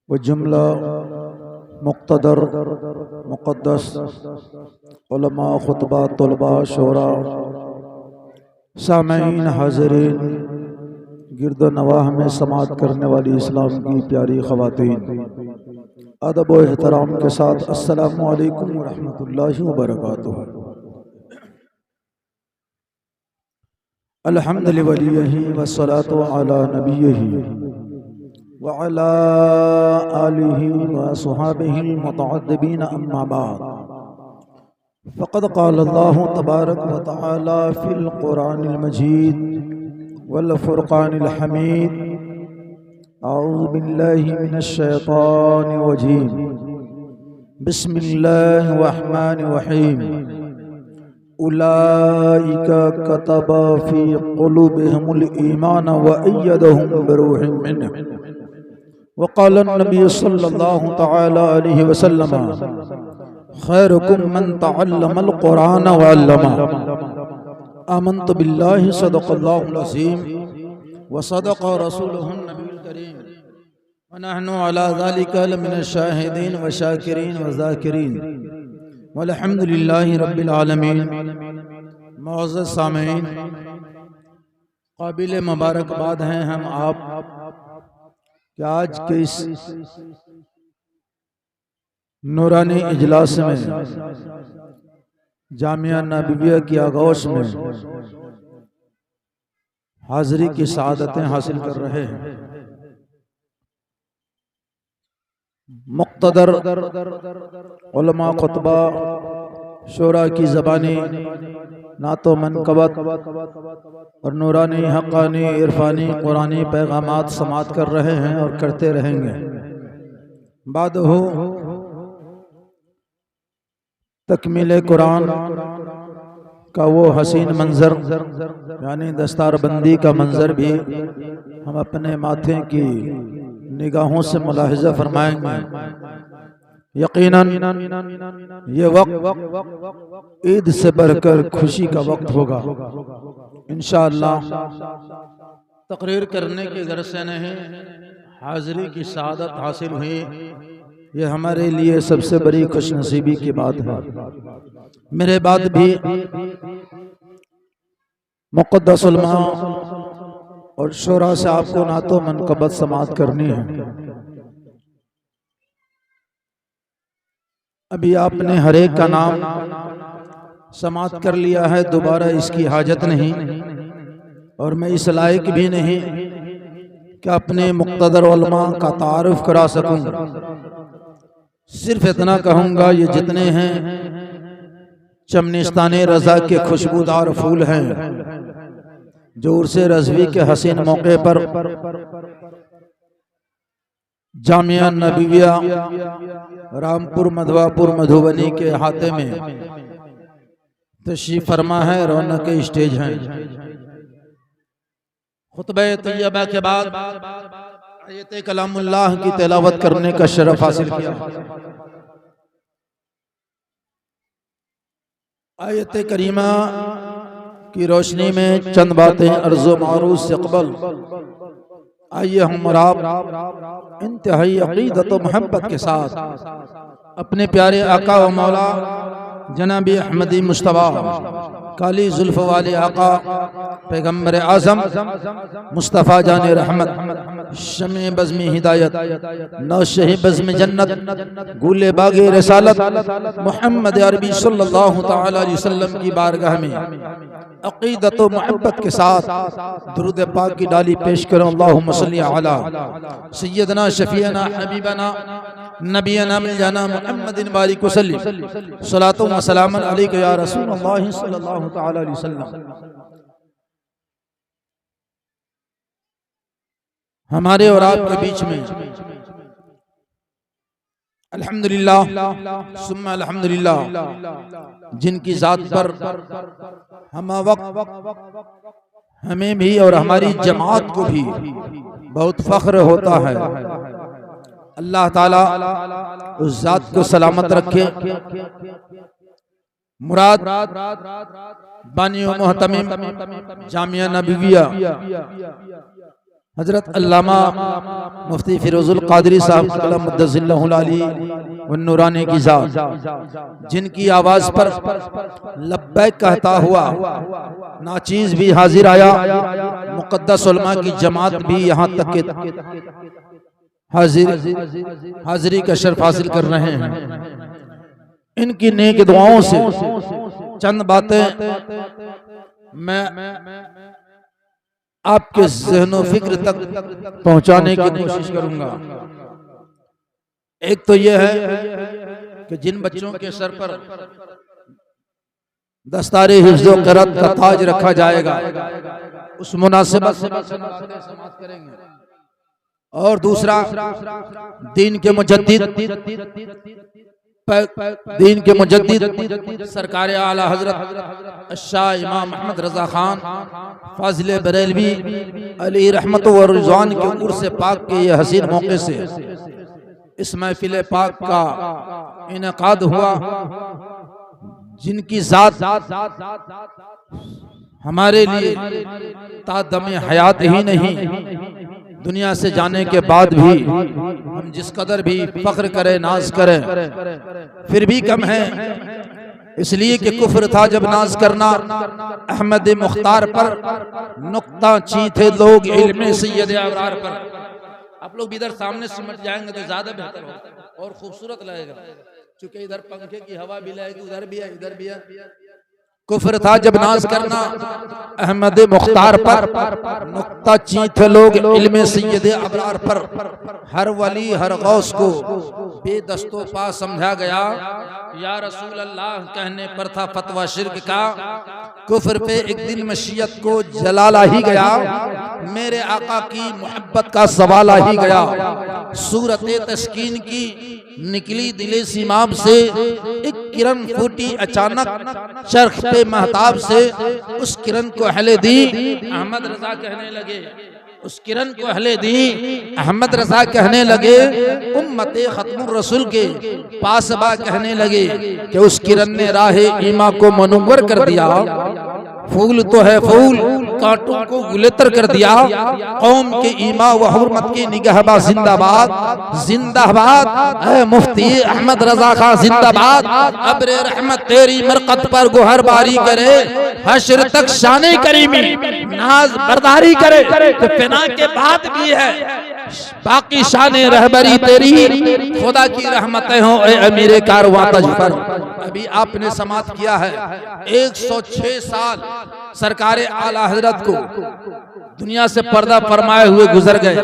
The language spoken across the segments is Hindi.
व जुमला मुक़्तदर मुक़द्दस उलमा खुतबा तलबा शोरा सामईन हाज़रीन गिरद नवाह में समात करने वाली इस्लाम की प्यारी ख़वातीन अदब व एहतराम के साथ अस्सलामु अलैकुम व रहमतुल्लाहि व बरकातुहू। अल्हम्दुलिल्लाहि वलिय्यिही वस्सलातु अला नबिय्यिही व अला आलिही व अस्हाबिहिल मुतअद्दिबीन अम्मा बाद। फ़क़द क़ाल अल्लाहु तबारक व तआला फ़िल क़ुरानिल मजीद वल फ़ुरक़ानिल हमीद। अऊज़ु बिल्लाहि मिनश शैतानिर रजीम। बिस्मिल्लाहिर रहमानिर रहीम। उलाइका कतब फ़ी क़ुलूबिहिमुल ईमान व अय्यदहुम बिरूहिम मिन्हु व क़ाल नबी सल्लल्लाहु तआला अलैहि वसल्लम खैरुकुम मन तअल्लमल क़ुरान व अल्लमा। आमन्तु बिल्लाहि सदक़ल्लाहुल अज़ीम व सदक़ रसूलुहुन नबीयुल करीम व नहनु अला ज़ालिका लमिनश शाहिदीन व शाकिरीन व ज़ाकिरीन वल्हम्दुलिल्लाहि रब्बिल आलमीन। मुअज़्ज़ज़ सामीईन, काबिल मुबारकबाद हैं हम आप कि आज के इस नूरानी इजलास में जामिया नबविया की आगोश में हाज़री की सआदतें हासिल कर रहे हैं। मुक़्तदर उलमा खुतबा शोरा की ज़बानी नातो मनक़बत और नूरानी हक़ानी इरफ़ानी कुरानी पैगामात समात कर रहे हैं और करते रहेंगे। बादहु तकमील कुरान का वो हसीन मंज़र यानी दस्तारबंदी का मंज़र भी हम अपने माथे की निगाहों से मुलाहिज़ा फरमाएंगे। यकीनन ये वक्त ईद से बढ़कर खुशी का वक्त होगा इंशाअल्लाह। तकरीर करने की गर्ज से नहीं, हाज़री की सआदत हासिल हुई, ये हमारे लिए सबसे बड़ी खुशनसीबी की बात है। मेरे बाद भी मुक़द्दस उलमा और शोरा से आपको नातो मनक़बत समात करनी है। अभी आपने हर एक का नाम समात कर लिया है, दोबारा इसकी हाजत नहीं और मैं इस लायक भी नहीं कि अपने मुक़्तदर उलमा का तारुफ करा सकूं। सिर्फ इतना कहूँगा, ये जितने हैं चमनिस्ताने रज़ा के खुशबूदार फूल हैं जो उर्से रज़वी के हसीन मौके पर जामिया नबविया रामपुर मधवापुर मधुबनी के अहाते में तशरीफ़ फरमा है, रौनक स्टेज हैं। खुतबे तैयबा के बाद आयत कलामुल्लाह की तिलावत करने का शरफ हासिल किया। आयत करीमा की रोशनी में चंद बातें अर्ज़ो मारूज़ से क़बल आइए हम और आप इंतहाई अक़ीदत व मोहब्बत के साथ अपने प्यारे आका व मौला जनाबी अहमदी मुश्तबा काली जुल्फ़ वाले आका पैगम्बर आज़म मुस्तफ़ा जाने रहमत शमे बज़्म हिदायत नौशह बज़्म जन्नत गुले बागे रसालत मोहम्मद अरबी सल्लल्लाहु तआला अलैहि वसल्लम की बारगाह में अक़ीदत व मोहब्बत के साथ दुरूद पाक की डाली पेश करो। अल्लाहुम्मा सल्ली अला सय्यदना शफ़ीअना हबीबना नबीना मिलजाना मुहम्मदिन बारिक वसल्लिम सलातो व सलामन अलैका या रसूलल्लाह सल्लल्लाहु तआला अलैहि वसल्लम। हमारे और आपके बीच में अल्हम्दुलिल्लाह सुम्मा अल्हम्दुलिल्लाह जिनकी ज़ात पर हम वक्त हमें भी और हमारी जमात को भी बहुत फ़ख्र होता है। अल्लाह ताला उस ज़ात को सलामत रखे। मुराद बानी मोहतमिम जामिया नबविया हजरत अल्लामा मुफ्ती फिरोजुल कादरी साहब कलम मुद्दसिल्लाहुल अली व नूरानी की जात, जिनकी आवाज पर लब्बैक कहता हुआ नाचीज भी हाजिर आया, मुक़द्दस उलमा की जमात भी यहाँ तक के हाजिरी का शर्फ हासिल कर रहे हैं। इनकी नेक दुआओं से चंद बातें मैं आपके ज़हनो फिक्र तक पहुंचाने की कोशिश करूंगा। एक तो यह है कि जिन बच्चों के सर पर दस्तारे हिफ्ज़ो क़रात का ताज रखा जाएगा, उस मुनासिबत से समाज करेंगे। और दूसरा, दीन के मुजद्दिद सरकार आला हजरत शाह इमाम अहमद रजा खान फाजिल बरेलवी अली रहमत व रिज़वान के उर्स पाक के ये हसीन मौके से इस महफिल पाक का इनेकाद हुआ, जिनकी जात हमारे लिए तादमे हयात ही नहीं, दुनिया से जाने के बाद भी हम जिस कदर भी फख्र करें, नाज करें, फिर भी कम है। इसलिए कि कुफ्र था जब नाज करना अहमद मुख्तार पर, नुक्ता चीथे लोग इल्मे सैयद अबरार पर। आप लोग इधर सामने सिमट जाएंगे तो ज्यादा बेहतर होगा और खूबसूरत लगेगा, क्योंकि इधर पंखे की हवा भी लगेगी, उधर भी है, इधर भी है। कुफ्र था जब नाज करना अहमद मुख्तार पर, नुक्ता चीथे लोग इल्मे सैयद अबरार पर। हर वली हर गौस को बेदस्तो पा समझा गया, या रसूल अल्लाह कहने पर था फतवा शिर्क का। कुफ्र पे एक दिन मशीयत को जलाला ही गया, मेरे आका की मोहब्बत का सवाल ही गया। सूरत तस्कीन की निकली दिले सीमाब से, एक किरण फूटी अचानक चरख पे महताब से। उस किरण को अहले दी अहमद रजा कहने लगे, उस किरण को अहले दी अहमद रजा कहने लगे। उम्मते खत्मुर रसूल के पासबा कहने लगे कि उस किरण ने राहे ईमा को मनव्वर कर दिया। फूल तो है फूल, कांटों को गुलेतर कर दिया। कौम के ईमा व हुर्मत की निगहबा जिंदाबाद, जिंदाबाद है मुफ्ती अहमद रजा खां जिंदाबाद। अब्रे रहमत तेरी मरकत पर गुहर बारी करे, हश्र तक शाने करीमी नाज बरदारी करे। तो फिना के बाद भी है बाकी शाने रहबरी तेरी, खुदा की रहमतें हो ए अमीरे कारवां तज पर। अभी आपने समाप्त किया है 106 साल सरकार आला हजरत को दुनिया से पर्दा फरमाए हुए गुजर गए,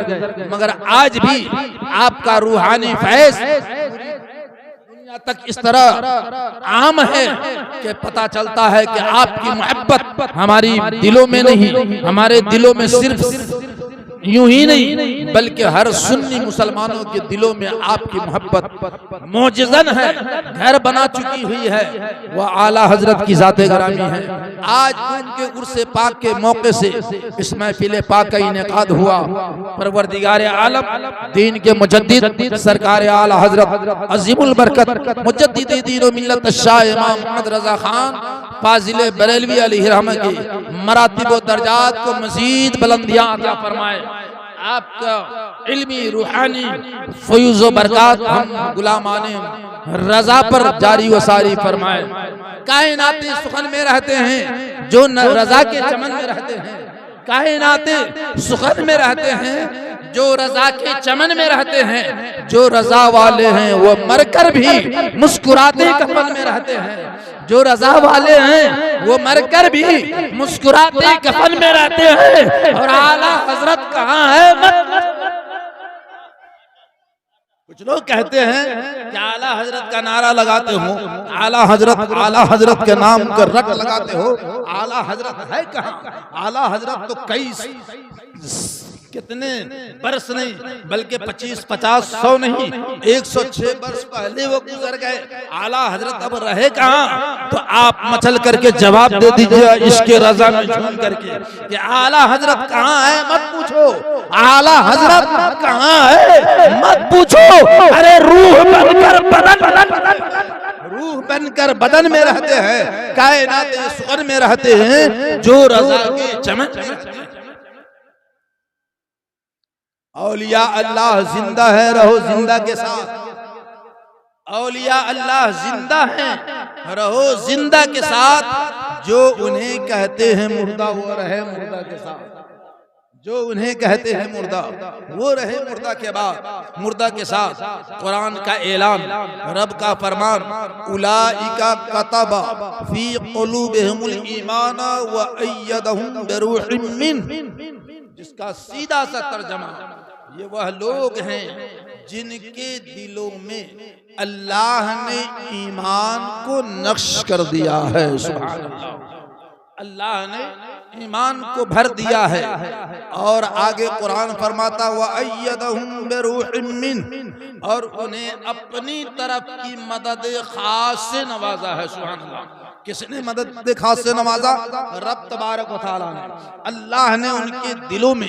मगर आज भी आपका रूहानी फैज़ दुनिया तक इस तरह आम है कि पता चलता है कि आपकी मोहब्बत हमारी दिलों में नहीं, हमारे दिलों में सिर्फ यूं ही नहीं बल्कि हर सुन्नी मुसलमानों के दिलों में आपकी मोहब्बत मौजज़न है, घर बना चुकी हुई है। वह आला हजरत की ज़ाते गरामी है। आज उनके उर्से पाक के मौके से इस महफिल पाक का इनेकाद हुआ। परवरदिगार आलम दीन के मुजद्दिद सरकार आला हजरत अज़ीमुल बरकत मुजद्दिद दीन व मिल्लत शाह इमाम अहमद रजा खान फाजिल बरेलवी अलैहि रहमत के मरातिब व दर्जात को मजीद बुलंदियां अता फरमाए। आपका इल्मी रूहानी फयूज़ व बरकत हम गुलामाने रजा पर जारी व सारी फरमाए। कायनाते सुखन में रहते हैं जो न रजा के चमन में रहते हैं, कायनाते सुखन में रहते हैं जो रजा के चमन में रहते हैं। जो रजा वाले हैं वो मरकर भी मुस्कुराते कफन में रहते हैं, जो रजा वाले हैं वो मरकर भी मुस्कुराते कफन में रहते हैं। और आला हजरत कहाँ है? कुछ लोग कहते हैं कि आला हजरत का नारा लगाते हो, आला हजरत के नाम का रट लगाते हो, आला हजरत है कहाँ? आला हजरत तो कई कितने बरस नहीं बल्कि 25, 50, 100 नहीं 106 वर्ष पहले वो गुजर गए। आला हजरत अब रहे कहाँ? तो आप मचल करके जवाब दे दीजिए इसके रजा में झूम करके कि आला हजरत कहाँ है मत पूछो, आला हजरत कहाँ है मत पूछो। अरे रूह बनकर बदन में रहते हैं, कायनात सुखन में रहते हैं जो रजा के चमन औलिया अल्लाह जिंदा है, रहो जिंदा के साथ। औलिया अल्लाह जिंदा है, रहो जिंदा के साथ। जो उन्हें कहते हैं मुर्दा वो रहे मुर्दा के साथ। जो उन्हें कहते हैं मुर्दा वो रहे मुर्दा के बाद मुर्दा के साथ। कुरान का ऐलान, रब का फरमान, उलाइका कतबा फी क़ुलूबिहिमुल ईमान व अय्यदहुम बिरूहिम मिन, जिसका सीधा सा तर्जमा ये वह लोग हैं जिनके दिलों में अल्लाह ने ईमान को नक्श कर दिया है। सुभान अल्लाह, अल्लाह ने ईमान को भर दिया है। और आगे कुरान फरमाता व अय्यदहुम बिरूहिम मिन, और उन्हें अपनी तरफ की मदद खास से नवाजा है। सुभान अल्लाह, किसने मदद खास से नवाजा? रब तबारक व तआला ने। अल्लाह ने उनके दिलों में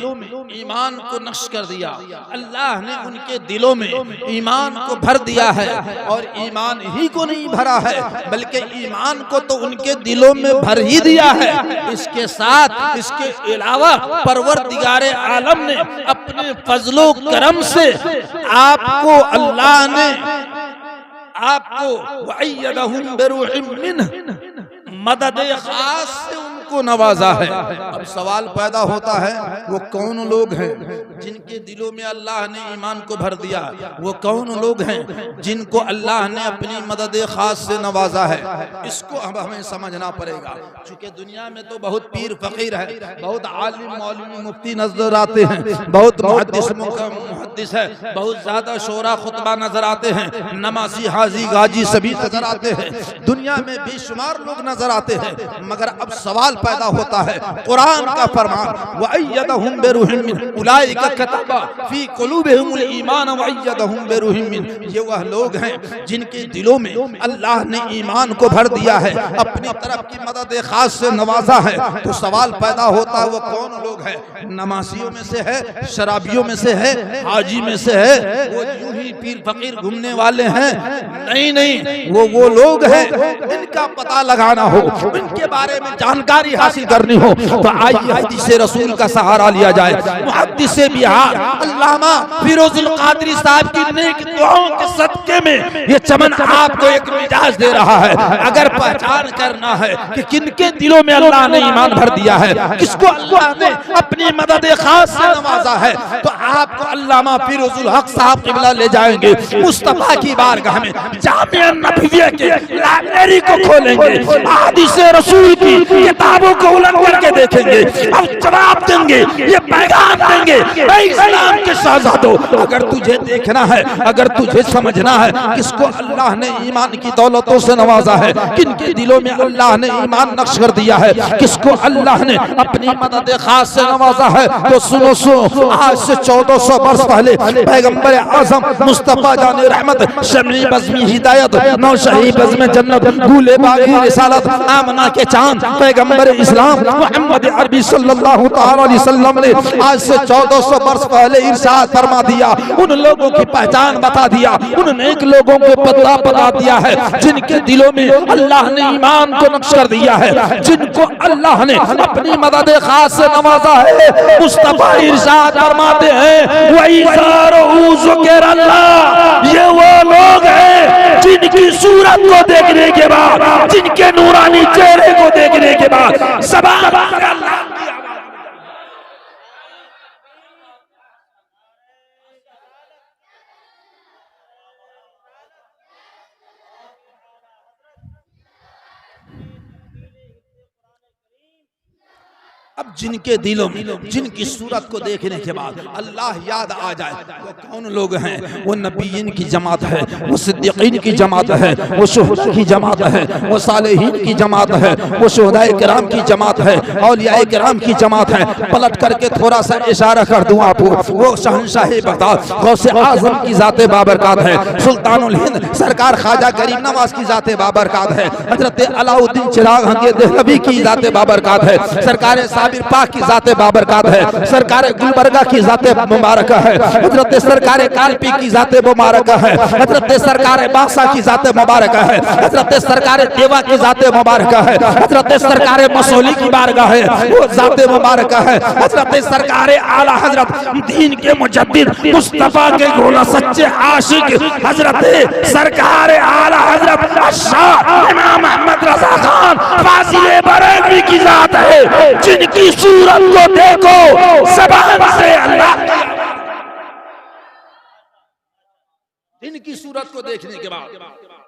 ईमान को नक्श कर दिया, अल्लाह ने उनके दिलों में ईमान को भर दिया है। और ईमान ही को नहीं भरा है बल्कि ईमान को तो उनके दिलों में भर ही दिया है। इसके साथ इसके अलावा परवरदिगारे आलम ने अपने फजलो करम से आपको अल्लाह ने आपको वअय्यदहुम बिरूहिम मिन्ह मदद खास से उनको नवाजा है। अब सवाल पैदा होता है वो कौन लोग हैं जिनके दिलों में अल्लाह ने ईमान को भर दिया? वो कौन लोग हैं जिनको अल्लाह ने अपनी मदद खास से नवाजा है? इसको अब हमें समझना पड़ेगा। चूंकि दुनिया में तो बहुत पीर फकीर है, बहुत आलिम मौलवी मुफ्ती नजर आते हैं, बहुत मुहद्दिस है, बहुत ज्यादा शोरा खुतबा नजर आते हैं, नमाजी हाजी गाजी सभी नजर आते हैं, दुनिया में बेशुमार लोग नजर आते हैं। मगर अब सवाल पैदा होता है, कुरान का फरमान वअय्यदहुम बिरूहिम मिन उलाइका कतबा फी क़ुलूबिहिमुल ईमान वअय्यदहुम बिरूहिम मिन, ये वह लोग हैं जिनके दिलों में अल्लाह ने ईमान को भर दिया है, अपनी तरफ की मदद खास से नवाजा है। तो सवाल पैदा होता है वो कौन लोग हैं? नमाजियों में से है, शराबियों में से है, हाजी में से है, वो यूं ही पीर फकीर घूमने वाले हैं? नहीं नहीं, वो लोग हैं इनका पता लगाना हो, इनके बारे में जानकारी हासिल करनी हो तो आइए हदीस रसूल का सहारा लिया जाए। मुहद्दिस बिहार अल्लामा फिरोजुल कादरी साहब की नेक दुआओं के सदके में ये चमन आपको एक मिजाज दे रहा है। अगर पहचान करना है कि किनके दिलों में अल्लाह ने ईमान भर दिया है, किसको अल्लाह ने अपनी मदद खास से नवाजा है, तो आपको अल्लामा फिरोजुल हक साहब किबला ले जाएंगे मुस्तफा की बारगाह में, जामिया नबविया के लाइब्रेरी को खोलेंगे, हदीस रसूल की किताबों को उलट करके देखेंगे और जवाब देंगे, ये पैगाम देंगे, इस्लाम के शहजादों, अगर तुझे देखना है, अगर तुझे समझना है किसको अल्लाह ने ईमान की दौलतों से नवाजा है, किनके दिलों में अल्लाह ने ईमान नक्श कर दिया है, किसको अल्लाह ने अपनी मदद खास से नवाजा है, तो सुनो सुनो, आज से 1400 वर्ष पहले पैगंबर आजम मुस्तफा जाने रहमत, शमी बज़्मी हिदायत, नौशाही बज़्म जन्नत, भूले बागी रिसालत, आमना के चांद पैगंबर इस्लाम मोहम्मद अरबी सल्लल्लाहु तआला अलैहि वसल्लम ने आज से 1400 वर्ष पहले इरशाद फरमा दिया, उन लोगों की पहचान बता दिया, उन नेक लोगों को पता बता दिया है जिनके दिलों में अल्लाह ने ईमान को नक्श कर दिया है, जिनको अल्लाह ने अपनी मदद खास से नवाजा है। मुस्तफा इरशाद फरमाते हैं वही अल्लाह, ये वो लोग हैं जिनकी सूरत को देखने के बाद, जिनके नूरानी चेहरे को देखने के बाद सवाल अब जिनके दिलों में, जिनकी सूरत को देखने के बाद अल्लाह याद आ जाए, वो कौन लोग हैं? वो नबीयीन की जमात है, वो सिद्दीकीन की जमात है, वो शुहदा की जमात है, वो सालेहीन की जमात है, वो शुहदाए किराम की जमात है, औलियाए किराम की जमात है। पलट करके थोड़ा सा इशारा कर दूं आपको, वो शहंशाह बगदाद गौसे आजम की जाते बाबरकात है, सुल्तानुल हिंद सरकार ख्वाजा गरीब नवाज की जाते बाबरकात है, हजरत अलाउद्दीन चिराग हंगे देहलवी की जाते बाबरकात है, सरकार पीर पाक की जाते बाबरकात है, सरकार गुलबर्गा की जाते मुबारक है, हजरत सरकार कालपी की जाते मुबारक है, हजरत सरकार बासा की जाते मुबारक है, हजरत सरकार देवा की जाते मुबारक है, हजरत सरकार मसौली की बारगाह है वो जाते मुबारक है, हजरत सरकार आला हजरत दीन के मुजद्दिद मुस्तफा के गोला सच्चे आशिक हजरत सरकार आला हजरत शाह इमाम अहमद रजा खान फाजिले बरेलवी की जात है, जिनकी सूरत को देखो ज़बान से अल्लाह, इनकी सूरत को देखने के बाद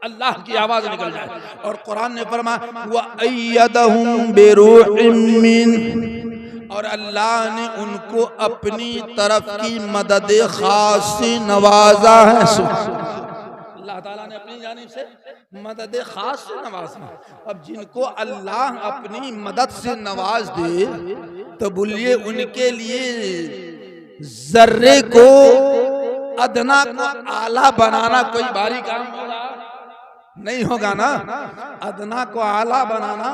अल्लाह की आवाज निकल जाए। और कुरान ने फरमाया व अय्यदहुम बिरूहिम मिन, और अल्लाह ने उनको अपनी तरफ की मदद खास से नवाजा है। अल्लाह ताला ने अपनी जानिब से मदद खास से नवाजा। अब जिनको अल्लाह अपनी मदद से नवाज दे तो बोलिए उनके लिए जर्रे को अदना को आला बनाना कोई भारी काम होगा? नहीं होगा ना। अदना को आला बनाना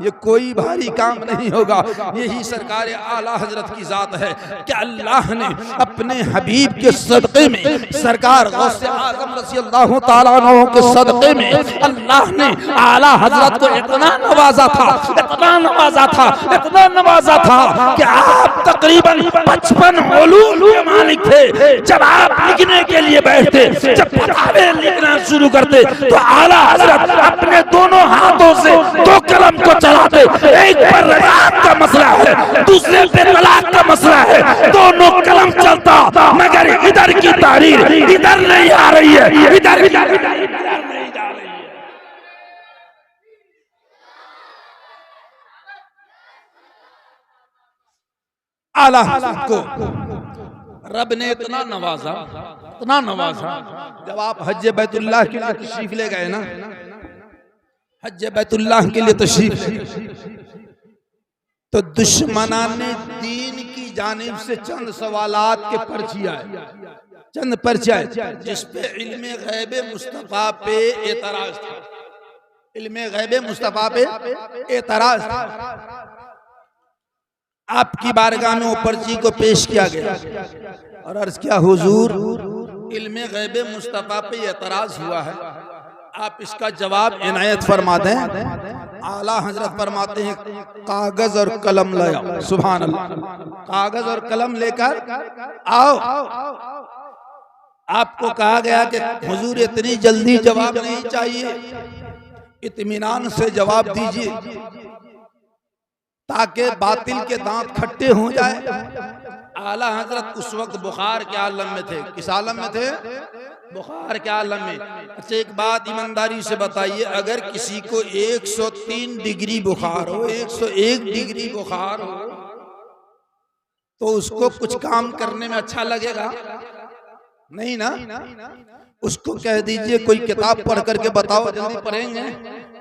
ये कोई भारी काम नहीं होगा। यही सरकार आला हजरत की जात है कि अल्लाह ने अपने हबीब के सदक़े में, सरकार गौसे आज़म रज़ी अल्लाह तआला अन्हु के सदक़े में अल्लाह ने आला हजरत को इतना नवाजा था, इतना नवाजा था, इतना नवाजा था कि आप तकरीबन 55 उलूम के मालिक थे। जब आप लिखने के लिए बैठते, जब किताबें लिखना शुरू करते तो आला हजरत अपने दोनों हाथों से दो कलम को चलाते। एक पर रज़ात का मसला है, दूसरे पे तलाक का मसला है, दोनों कलम चलता, मगर इधर की तहरीर इधर नहीं आ रही है, इधर नहीं जा रही है। आला हजरत को रब ने इतना नवाजा, इतना नवाजा। जब आप हज बैतुल्लाह के लिए तशरीफ ले गए ना, हज बैतुल्लाह के लिए तशरीफ तो दुश्मनाने दीन की जानिब से चंद सवालात के पर्ची आए, चंद पर्ची आए जिस पे इल्मे गैबे मुस्तफा पे एतराज था, इल्मे गैबे मुस्तफा पे एतराज था। आपकी बारगाह में वो पर्ची को पेश किया गया और अर्ज किया हुजूर इल्मे गैबे मुस्तफा पे एतराज हुआ है, आप इसका जवाब इनायत फरमा दें। आला हजरत फरमाते हैं कागज और कलम ले आओ। सुभान अल्लाह, कागज और कलम लेकर आओ। आपको कहा गया कि हुजूर इतनी जल्दी जवाब नहीं चाहिए, इत्मीनान से जवाब दीजिए ताकि बातिल के दांत खट्टे हो जाए। आला हजरत उस वक्त बुखार के आलम में थे। किस आलम में थे? बुखार के आलम में। अच्छा एक बात ईमानदारी से बताइए, अगर किसी को 103 डिग्री बुखार हो, 101 डिग्री बुखार हो तो उसको कुछ काम करने में अच्छा लगेगा? नहीं ना। उसको कह दीजिए कोई किताब पढ़ करके बताओ, जल्दी पढ़ेंगे?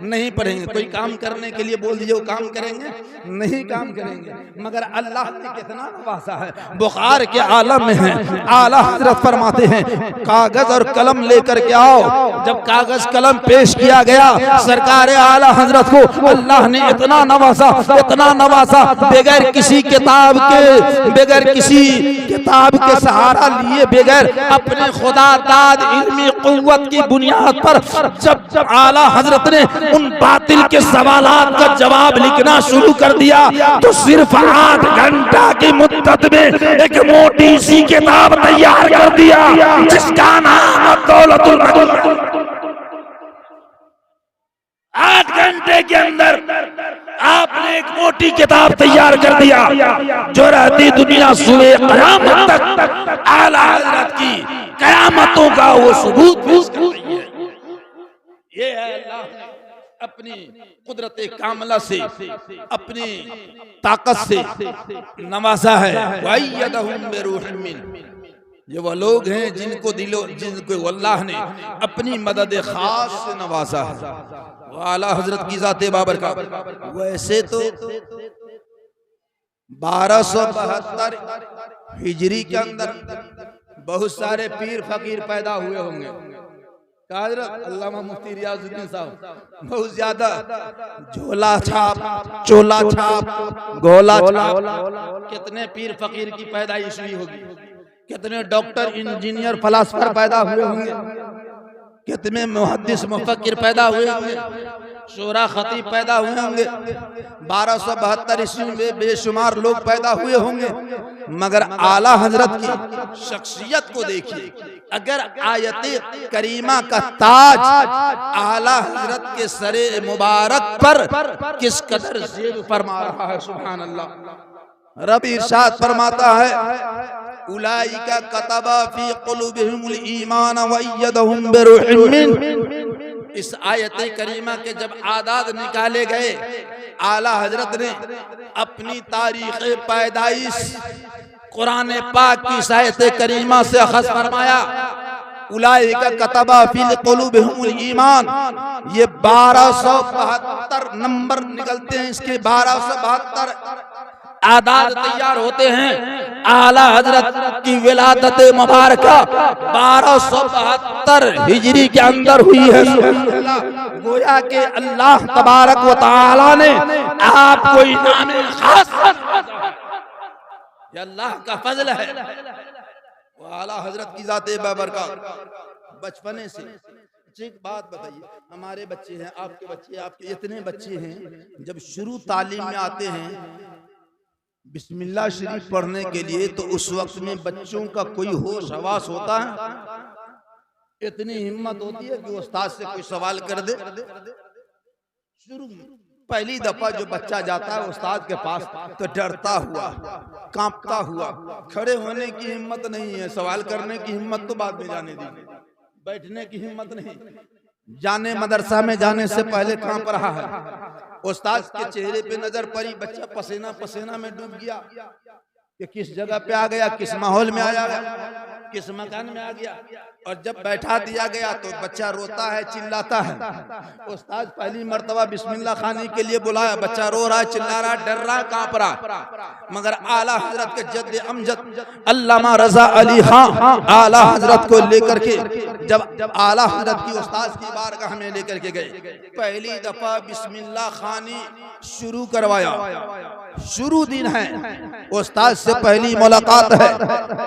नहीं पढ़ेंगे। कोई काम करने के लिए बोल दीजिए, वो काम करेंगे? नहीं काम करेंगे। मगर अल्लाह ने कितना नवाजा है, बुखार के आलम में है। आला हजरत फरमाते हैं कागज और कलम लेकर के आओ। जब कागज कलम पेश किया गया, सरकार आला हजरत को अल्लाह ने इतना नवाजा, इतना नवाजा, बगैर किसी किताब के, बगैर किसी किताब के सहारा लिए, बगैर अपने खुदा दाद इल्मी कुव्वत की बुनियाद पर जब आला हजरत ने उन बातिल के सवालात का जवाब लिखना शुरू कर दिया तो सिर्फ 8 घंटा की मुद्दत में एक मोटी सी किताब तैयार कर दिया जिसका नाम दौलतुल मदीना। 8 घंटे के अंदर आपने एक मोटी किताब तैयार कर दिया जो रहती दुनिया सुबह क़यामत तक आला हजरत की कयामतों का वो सबूत पेश कर रही है। ये है अल्लाह ने अपनी कुदरत कामला से, अपनी ताकत से नवाजा है। वअय्यदहुम बिरूहिम मिन, ये वो लोग हैं जिनको अल्लाह ने अपनी मदद खास से नवाजा है। आला हजरत की जाते बाबर का। वैसे तो 1272 हिजरी के अंदर बहुत सारे पीर फकीर पैदा हुए होंगे, अल्लामा मुफ्ती रियाजुद्दीन साहब बहुत ज्यादा झोला छाप, चोला छाप, गोला छाप, कितने पीर फकीर की पैदाइश हुई होगी, कितने डॉक्टर इंजीनियर फलासफर पैदा हुए होंगे, कितने मुहद्दिस मुफक्किर पैदा हुए होंगे, शोरा खतीब पैदा हुए होंगे, 1272 ईस्वी में बेशुमार लोग पैदा हुए होंगे, मगर आला हजरत की शख्सियत को देखिए। अगर आयते करीमा का ताज आला हजरत के सरे मुबारक पर किस कदर ज़ेब फरमा रहा है, सुभान अल्लाह। रब इरशाद फरमाता है, उलाइका कतबा फी क़ुलूबिहिमुल ईमान व अय्यदहुम बिरूहिम मिन। इस आयत करीमा के जब आदाद निकाले गए, आला हजरत ने अपनी तारीख पैदाइश कुरान पाक की आयत करीमा से अखज़ फरमाया, उलाइका कतबा फी क़ुलूबिहिमुल ईमान। ये 1272 नंबर निकलते हैं, इसके 1272 आदाद तैयार होते हैं। आला हजरत की विलादत मुबारका 1272 हिजरी के अंदर हुई है। गोया के अल्लाह तबारक व तआला ने आपको इनाम खास, ये अल्लाह का फजल है। वो आला हजरत की जाते बाबरकत बचपने से। एक बात बताइए, हमारे बच्चे हैं, आपके बच्चे, आपके इतने बच्चे हैं, जब शुरू तालीम में आते हैं बिस्मिल्लाह शरीफ पढ़ने के लिए, तो उस वक्त में बच्चों का कोई होश हवास होता है? इतनी हिम्मत होती है कि उस्ताद से कोई सवाल कर दे? शुरू पहली दफा जो बच्चा जाता है उस्ताद के पास, तो डरता हुआ, कांपता हुआ, खड़े होने की हिम्मत नहीं है, सवाल करने की हिम्मत तो बाद में जाने दीजिए, बैठने की हिम्मत नहीं। जाने मदरसा में जाने से पहले कांप रहा है। उस्ताद के चेहरे पे नजर पड़ी, बच्चा पसीना पसीना में डूब गया कि किस जगह पे आ गया, किस माहौल में आया गया, किस मकान में आ गया। और जब बैठा दिया गया तो बच्चा रोता है, चिल्लाता है। उस्ताद पहली मर्तबा बिस्मिल्लाह खानी के लिए बुलाया, बच्चा रो रहा है, चिल्ला रहा है, डर रहा है, कांप रहा। मगर आला हजरत के जद्द अमजद अल्लामा रजा अली खां आला हजरत को लेकर के जब आला हजरत की उस्ताद की बारगाह में लेकर के गए, पहली दफा बिस्मिल्लाह खानी शुरू करवाया। शुरू दिन है, उस्ताद से पहली मुलाकात है,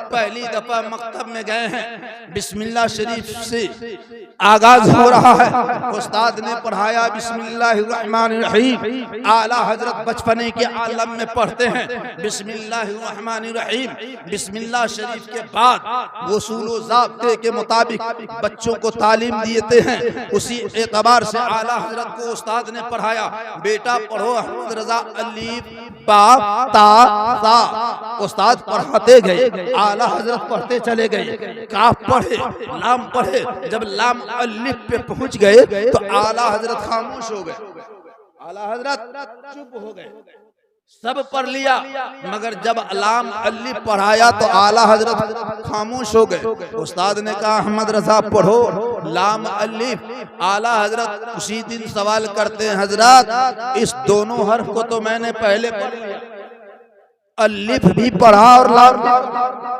पहली दफा मकतब में गए हैं, बिस्मिल्लाह शरीफ से आगाज हो रहा है। उस्ताद ने पढ़ाया बिस्मिल्लाहिर्रहमानिर्रहीम। आला हजरत बचपने के आलम में पढ़ते हैं बिस्मिल्लाहिर्रहमानिर्रहीम। बिस्मिल्लाह शरीफ के बाद उसूल व ज़ाब्ते के मुताबिक बच्चों को तालीम देते हैं। उसी एतबार से आला हजरत को उस्ताद ने पढ़ाया, बेटा पढ़ो अहमद रजा अलीफ बा ता सा। उस्ताद पढ़ाते गए, आला हजरत पढ़ते चले गए, काफ पढ़े, लाम पढ़े। जब लाम अलिफ पे पहुंच गए तो आला हजरत खामोश हो गए, आला हजरत चुप हो गए। सब पढ़ लिया, मगर जब लाम अलिफ पढ़ाया तो आला हजरत खामोश हो गए। उस्ताद ने कहा अहमद रजा पढ़ो लाम अलिफ। आला हजरत उसी दिन सवाल करते हैं, हजरत इस दोनों हर्फ को तो मैंने पहले पढ़ लिया, अलिफ भी पढ़ा और लाम भी पढ़ा,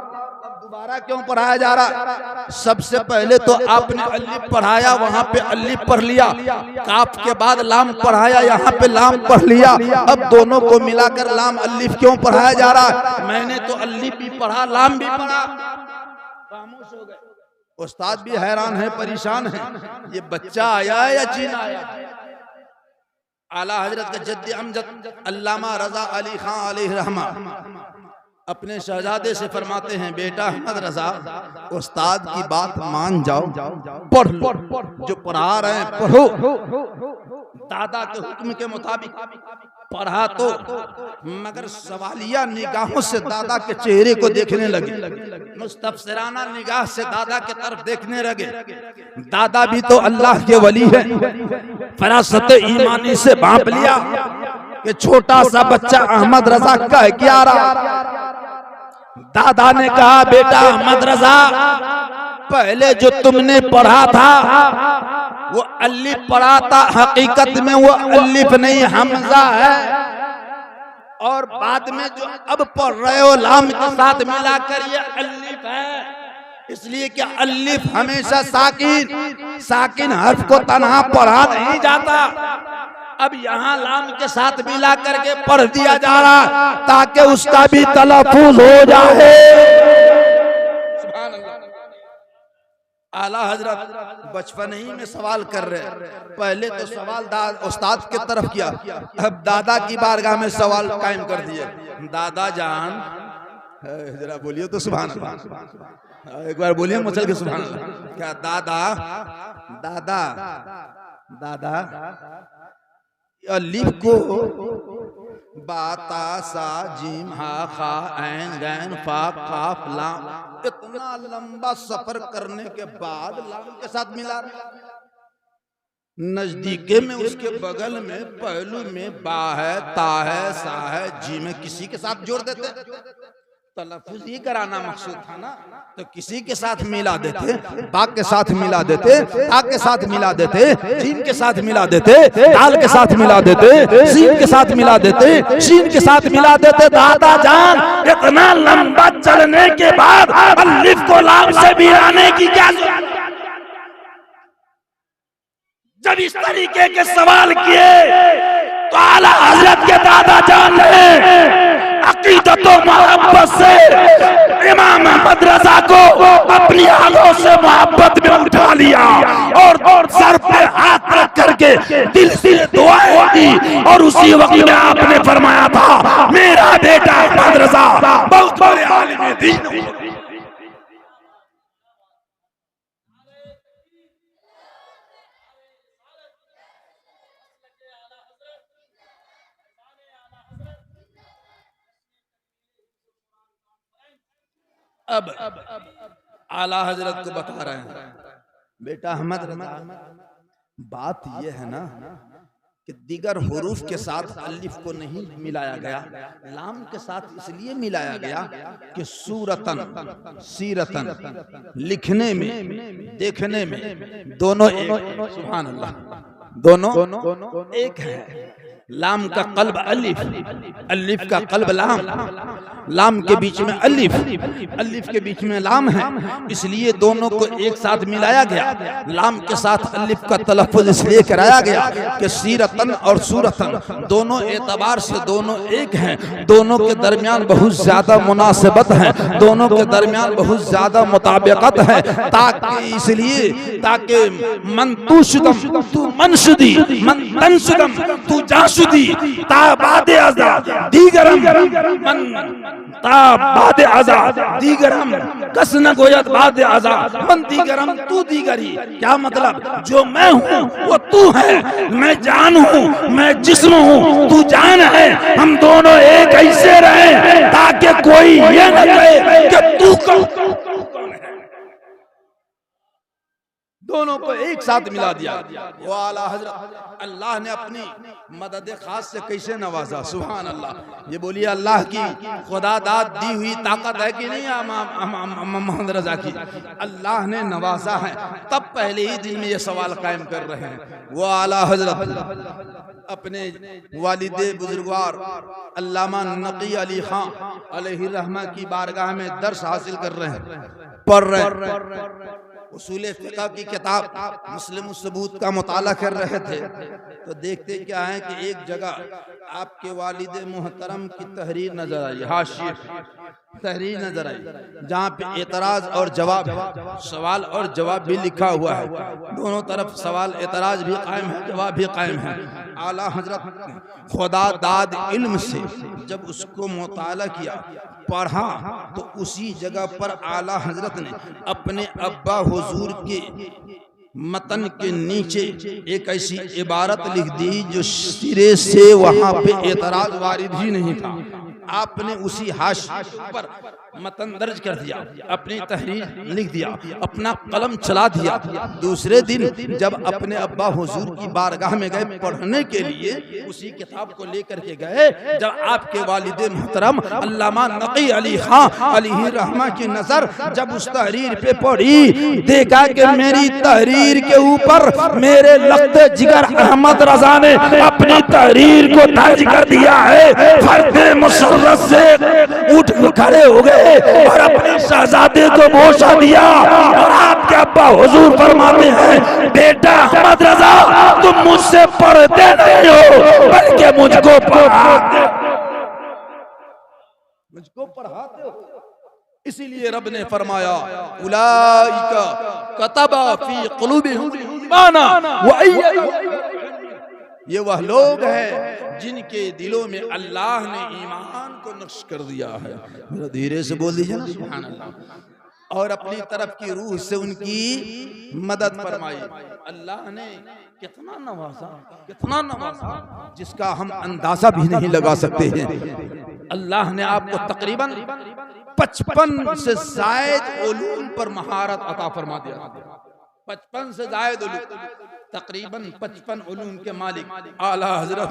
दोबारा क्यों पढ़ाया जा रहा? सबसे पहले तो आपने अलिफ पढ़ाया, वहां पे अलिफ पढ़ लिया, काफ के बाद लाम पढ़ाया, यहाँ पे लाम पढ़ लिया, अब दोनों को मिलाकर लाम अलिफ क्यों पढ़ाया जा रहा? मैंने तो अलिफ भी पढ़ा, लाम भी पढ़ा। खामोश हो गए। उस्ताद भी हैरान है, परेशान है, ये बच्चा आया या जीन आया? आला हजरत का जद्द अमजद अल्लामा रजा अली खां अलैहि रहमा अपने शहजादे से फरमाते हैं, बेटा अहमद रजा उस्ताद की बात मान जाओ, पढ़ लो, जो पढ़ा रहे हैं पढ़ो। दादा के हुक्म के मुताबिक पढ़ा तो, मगर सवालिया निगाहों से दादा के चेहरे को देखने लगे, मुस्तफसिराना निगाह से दादा के तरफ देखने लगे। दादा भी तो अल्लाह के वली है, फरासत ईमानी से भांप लिया कि छोटा सा बच्चा अहमद रजा कह क्या रहा। दादा ने कहा, बेटा अहमद रजा पहले जो तुमने पढ़ा था वो अलिफ पढ़ा था, हकीकत में वो अलिफ नहीं हमजा है, और बाद में जो अब पढ़ रहे हो लाम के साथ मिलाकर ये अलिफ है। इसलिए कि अलिफ हमेशा साकिन हर्फ को तन्हा पढ़ा नहीं जाता। अब यहाँ लाम के साथ मिला करके पढ़ दिया जा रहा ताकि उसका भी तलफ्फुज़ हो जाए। सुभान अल्लाह। आला हजरत बचपन ही में सवाल कर रहे हैं। पहले तो सवाल उस्ताद की तरफ किया, अब दादा की बारगाह में सवाल कायम कर दिए। दादा जान, जरा बोलिए तो सुभान अल्लाह, एक बार बोलिए मुसल के सुभान अल्लाह। क्या दादा दादा दादा अलिफ को बा ता सा जीम हा खा ऐन गैन फा काफ लाम, इतना लंबा सफर करने के बाद लाम के साथ मिला। नजदीके में उसके बगल में पहलू में बा है, ता है, सा है, जी में किसी के साथ जोड़ देते। तलफ्फुज़ ही कराना मकसूद था ना, तो किसी के साथ मिला देते, बा के साथ मिला देते, ता के साथ मिला देते, जीम के साथ मिला देते, दाल के साथ मिला देते, सीन के साथ मिला देते, शीन के साथ मिला देते। दादा जान, इतना लंबा चलने के बाद अलिफ को लाम से मिलाने की क्या जरूरत? जब इस तरीके के सवाल किए तो आला हजरत के दादा जान ने अकीदत व मोहब्बत से इमाम अहमद रजा को अपनी आंखों से मोहब्बत में उठा लिया और सर पे हाथ रख करके दिल से दुआएं दी। और उसी वक्त में आपने फरमाया था, मेरा बेटा अहमद रजा बहुत बड़े आलिम दीन है। अब आला हजरत को बता रहे हैं, बेटा अहमद रजा, बात यह है ना कि दीगर हुरूफ के साथ अलिफ को नहीं मिलाया गया, लाम के साथ इसलिए मिलाया गया कि सूरतन सीरतन लिखने में देखने में दोनों एक। सुभान अल्लाह, दोनों एक है। लाम का कल्ब अलिफ, अलिफ का कल्ब लाम, लाम के बीच में अलिफ, अलिफ के बीच में लाम है, इसलिए दोनों को एक साथ मिलाया गया। लाम के साथ अलिफ का तलफ्फुज़ इसलिए कराया गया कि सीरतन और सूरतन दोनों एतबार से दोनों एक हैं, दोनों के दरमियान बहुत ज्यादा मुनासिबत है, दोनों के दरमियान बहुत ज्यादा मुताबिकत है, ताकि इसलिए ताकि मन तुशदम तू मनशुदी, मन तनशुदम तू जाशुदी, ता बादे आज़ा दीगरम मन ता बादे आज़ा दीगरम कस न गोयत बादे आज़ा मन दीगरम तू दीगरी। क्या मतलब? जो मैं हूँ वो तू है, मैं जान हूँ, मैं जिस्म हूँ, तू जान है, हम दोनों एक ऐसे रहे ताकि कोई ये न कहे कि तू कौन है। दोनों को एक साथ मिला दिया। वो आला हजरत अल्लाह ने अपनी मदद खास से कैसे नवाजा। सुभान अल्लाह। ये बोलिए अल्लाह की खुदा दाद दी हुई ताकत है कि नहीं मोहम्मद रजा की? अल्लाह ने नवाजा है, तब पहले ही दिन में ये सवाल कायम कर रहे हैं। वो आला हजरत अपने वालिदे बुजुर्गवार अल्लामा नकी अली खान अलैहि रहमा की बारगाह में दर्स हासिल कर रहे हैं, पढ़ रहे हैं। उसूले फिक़ह की किताब मुस्लिम सबूत का मुताला कर रहे थे तो देखते क्या है कि एक जगह आपके वालिद मुहतरम की तहरीर नजर आई, हाशिए तहरीर नजर आई, जहाँ पे एतराज और जवाब, सवाल और जवाब भी लिखा हुआ है। दोनों तरफ सवाल एतराज भी कायम है, जवाब भी कायम है। आला हजरत खुदा दाद इल्म से जब उसको मुताला किया, पढ़ा, तो उसी जगह पर आला हजरत ने अपने अब्बा हुजूर के मतन के नीचे एक ऐसी इबारत लिख दी जो सिरे से वहां पे एतराज वारिद ही नहीं था। आपने उसी हाशिए पर मतन दर्ज कर दिया, अपनी तहरीर लिख दिया, अपना कलम चला दिया। दूसरे दिन जब अपने अब्बा हुजूर की बारगाह में गए पढ़ने के लिए, उसी किताब को लेकर के गए, जब आपके वालिद मुहतरम अल्लामा नकी अली खान अलैहि रहमा की नजर जब उस तहरीर पे पड़ी, देखा कि मेरी तहरीर के ऊपर मेरे लख्त जिगर अहमद रजा ने अपनी तहरीर को दर्ज कर दिया है। फर्द मुसर्रफ से उठ खड़े हो गए, गए और अपने शहजादे को बोशा दिया। और आपके अब्बा हुजूर फरमाते हैं, बेटा अहमद रजा, तुम मुझसे पढ़ते नहीं हो बल्कि मुझको पढ़ाते हो। इसीलिए रब ने फरमाया, उलाइका कतबा फी क़ुलूबिहिम ईमाना व ये वह लोग हैं जिनके दिलों में अल्लाह ने ईमान को नक्श कर दिया है। मेरा धीरे से बोल दीजिए ना, सुभान अल्लाह। और अपनी तरफ की रूह से उनकी मदद फरमाई। अल्लाह ने कितना नवाजा, कितना नवाजा, जिसका हम अंदाजा भी नहीं लगा सकते हैं। अल्लाह ने आपको तकरीबन 55 से जायद उलूम पर महारत अता फरमा दिया। 55 से जायद उलूम, तकरीबन 55 उलूम के मालिक आला हजरत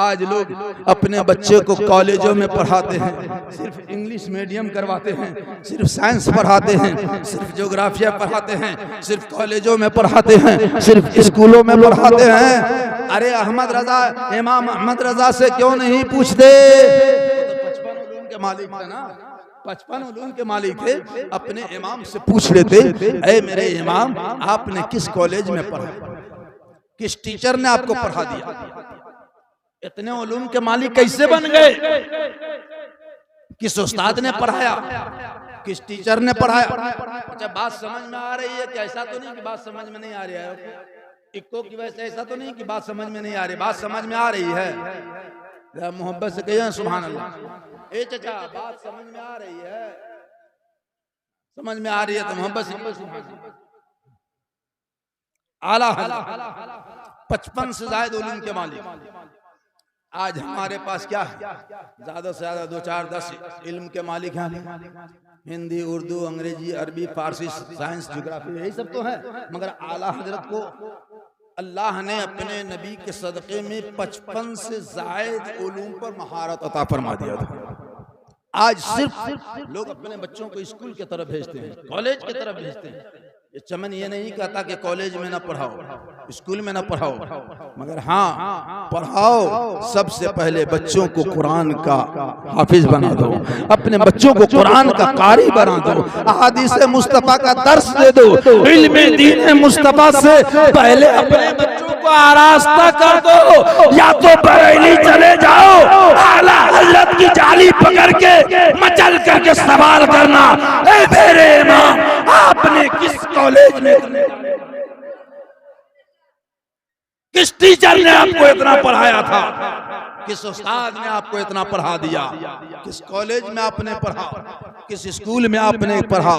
आज लोग अपने बच्चे को कॉलेजों में पढ़ाते हैं, सिर्फ इंग्लिश मीडियम करवाते हैं, सिर्फ साइंस पढ़ाते हैं, सिर्फ ज्योग्राफिया पढ़ाते हैं, सिर्फ कॉलेजों में पढ़ाते हैं, सिर्फ स्कूलों में पढ़ाते हैं। अरे अहमद रजा, इमाम अहमद रजा से क्यों नहीं पूछते? 55 उलूम के मालिक थे ना, 55 उलूम के मालिक थे। अपने इमाम से पूछ लेते, ऐ मेरे इमाम, आपने किस कॉलेज में पढ़ा, किस टीचर ने आपको पढ़ा दिया? इतने उलूम के मालिक कैसे बन गए? किस उस्ताद ने पढ़ाया, किस टीचर ने पढ़ाया? अच्छा, बात समझ में आ रही है कि ऐसा तो नहीं कि बात समझ में नहीं आ रही है? इक्को की वजह से ऐसा तो नहीं कि बात समझ में नहीं आ रही, बात समझ में आ रही है। मोहब्बत से कहिए सुभान अल्लाह। ए चाचा, बात समझ में आ रही है? समझ में आ रही है तो मोहब्बत से आला 55 से ज्यादा उलूम के मालिक। आज हमारे पास क्या है? ज्यादा से ज्यादा 2, 4, 10 इल्म के मालिक हैं। हिंदी, उर्दू, अंग्रेजी, अरबी, फारसी, साइंस, ज्योग्राफी, यही सब तो है। मगर आला हजरत को अल्लाह ने अपने नबी के सदक़े में 55 से जायद उलूम पर महारत अता फरमा दिया था। आज सिर्फ लोग अपने बच्चों को स्कूल की तरफ भेजते हैं, कॉलेज की तरफ भेजते हैं। ये चमन ये नहीं कहता कि कॉलेज में ना पढ़ाओ, स्कूल में ना पढ़ाओ, मगर हाँ पढ़ाओ। सबसे पहले बच्चों को कुरान का हाफिज बना दो, अपने बच्चों को कुरान का कारी बना दो, अहादीस मुस्तफा का दर्स दे दो। इल्म दीन मुस्तफा से पहले अपने बच्चों को आरास्ता कर दो। या तो बरेली चले जाओ, आला हजरत की जाली पकड़ के मचल करके सवाल करना, ए मेरे इमाम, आपने किस कॉलेज में, किस टीचर ने आपको इतना पढ़ाया था, किस उस्ताद ने आपको इतना पढ़ा दिया, किस कॉलेज में आपने पढ़ा, किस स्कूल में आपने पढ़ा?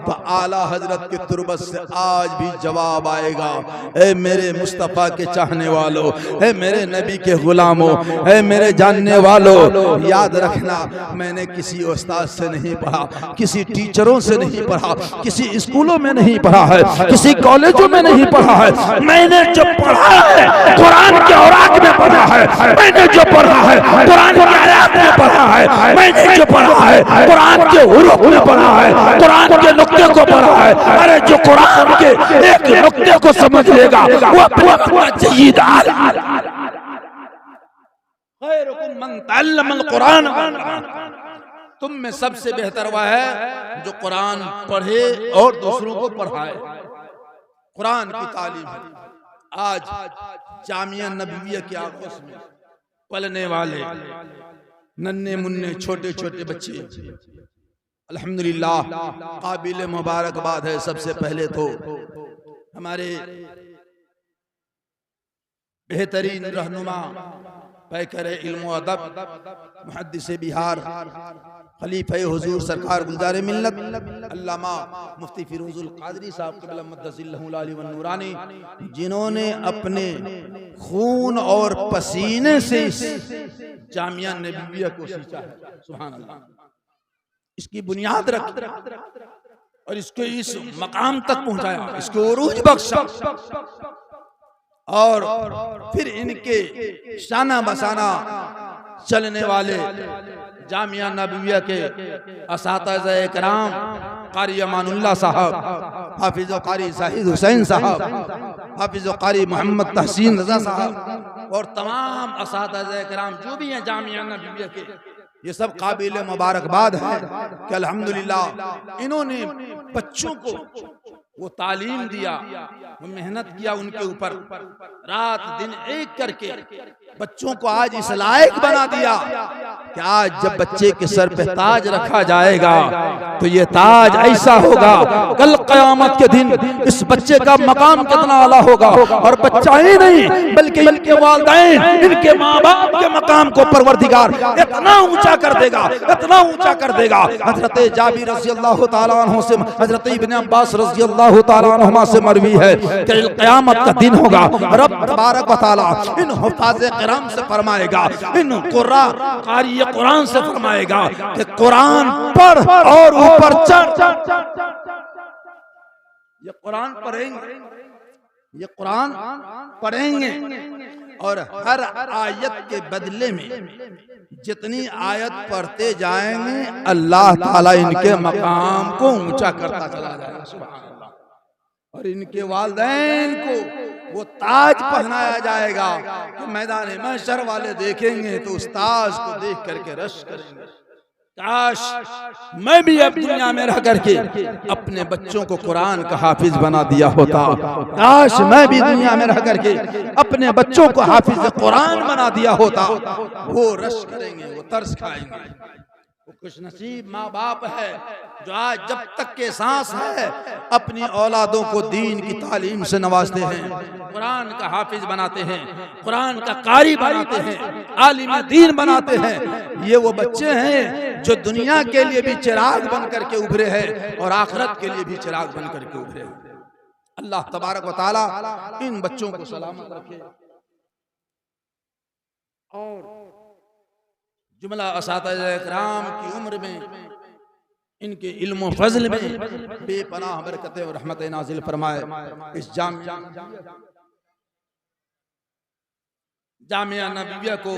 तो आला हजरत की तुरबत से आज भी जवाब आएगा। ए मेरे मुस्तफ़ा के चाहने वालों, ए मेरे नबी के गुलामों, ए मेरे जानने वालों, याद रखना, मैंने किसी उस्ताद से नहीं पढ़ा, किसी टीचरों से नहीं पढ़ा, किसी स्कूलों में नहीं पढ़ा है, किसी कॉलेजों में नहीं पढ़ा है। मैंने जो पढ़ा है कुरान के औराक में पढ़ा है, मैंने जो पढ़ा है कुरान की आयत में पढ़ा है, मैंने जो पढ़ा है कुरान के हुरूफ में पढ़ा है, कुरान के नुक्ते को पढ़ा है। अरे जो कुरान के एक नुक्ते को समझ लेगा वो अपना सय्यद खैरुकुम मन तअल्लमल कुरान। तुम में सबसे बेहतर वह है जो कुरान पढ़े और दूसरों को पढ़ाए। कुरान की तालीम आज जामिया नबविया के आगोश में पलने वाले नन्हे मुन्ने छोटे छोटे बच्चे, अल्हम्दुलिल्लाह काबिल मुबारकबाद है। सबसे पहले तो हमारे बेहतरीन रहनुमा पैकर इल्म व अदब मुहद्दिस बिहार खलीफा हुजूर सरकार गुलजार मिल्लत अल्लामा मुफ्ती फिरोजुल कादरी साहब क़िबला मद्दसिल्लहु अली व नूरानी, जिन्होंने अपने खून और पसीने से इस जामिया नबविया को सींचा है। सुभान अल्लाह। इसकी बुनियाद रखी और इसको इस मकाम तक पहुंचाया, इसको उरूज बख्शा और फिर इनके शाना बसाना चलने वाले जामिया नबविया के असातिज़ा इकराम कारी अमानुल्लाह साहब, हाफिज़ कारी शाहिद हुसैन साहब, हाफिज़ कारी मोहम्मद तहसीन रजा साहब और तमाम असातिज़ा इकराम जो भी हैं जामिया नबविया के, ये सब काबिल मुबारकबाद है कि अल्हम्दुलिल्लाह इन्होंने बच्चों को वो तालीम दिया, वो मेहनत किया उनके ऊपर, रात दिन एक करके बच्चों को आज इस लायक बना दिया कि आज जब बच्चे के सर पे ताज रखा जाएगा तो ये ताज ऐसा होगा कल क़यामत के दिन इस बच्चे का मकाम कितना आला होगा। और बच्चा ही नहीं बल्कि इनके वालिदैन, इनके माँ बाप के मकाम को परवरदिगार इतना ऊंचा कर देगा, इतना ऊंचा कर देगा। हजरत जाबिर रज़ियल्लाहु ताला अन्हु से, हजरत इब्न अब्बास रज़ियल्लाहु ताला अन्हुमा से मरवी है कि क़यामत का दिन होगा, रब तबारक व तआला इन हुफ़ाज़े क़ुरान से फरमाएगा, इन क़ारी कुरान से फरमाएगा कि कुरान पढ़ और ऊपर चढ़। ये कुरान पढ़ेंगे, ये कुरान पढ़ेंगे और हर आयत के बदले में जितनी आयत पढ़ते जाएंगे अल्लाह ताला इनके मकाम को ऊंचा करता चला जाएगा। सुभान अल्लाह। और इनके वालिदैन को वो ताज पहनाया जाएगा कि मैदान महशर वाले देखेंगे तो उस ताज को देख करके रश करेंगे, काश मैं भी अब दुनिया में रह करके अपने बच्चों को कुरान का हाफिज बना दिया होता, काश मैं भी दुनिया में रह करके अपने बच्चों को हाफिज कुरान बना दिया होता। वो रश करेंगे, वो तरस खाएंगे। वो खुशनसीब माँ बाप है जो आज जब तक के सांस है अपनी औलादों को दीन की तालीम से नवाजते हैं, कुरान का हाफिज बनाते हैं, कुरान का कारी बनाते हैं, आलिम दीन बनाते हैं। ये वो बच्चे हैं जो दुनिया के लिए भी चिराग बन करके उभरे हैं और आखिरत के लिए भी चिराग बन करके उभरे हैं। अल्लाह तबारक व तआला इन बच्चों को सलामत रखे। और जुमला असातिज़ा इकराम की उम्र में, इनके इल्म व फज़ल में बेपनाह बरकतें और रहमतें नाज़िल फरमाए। इस जामिया नबविया को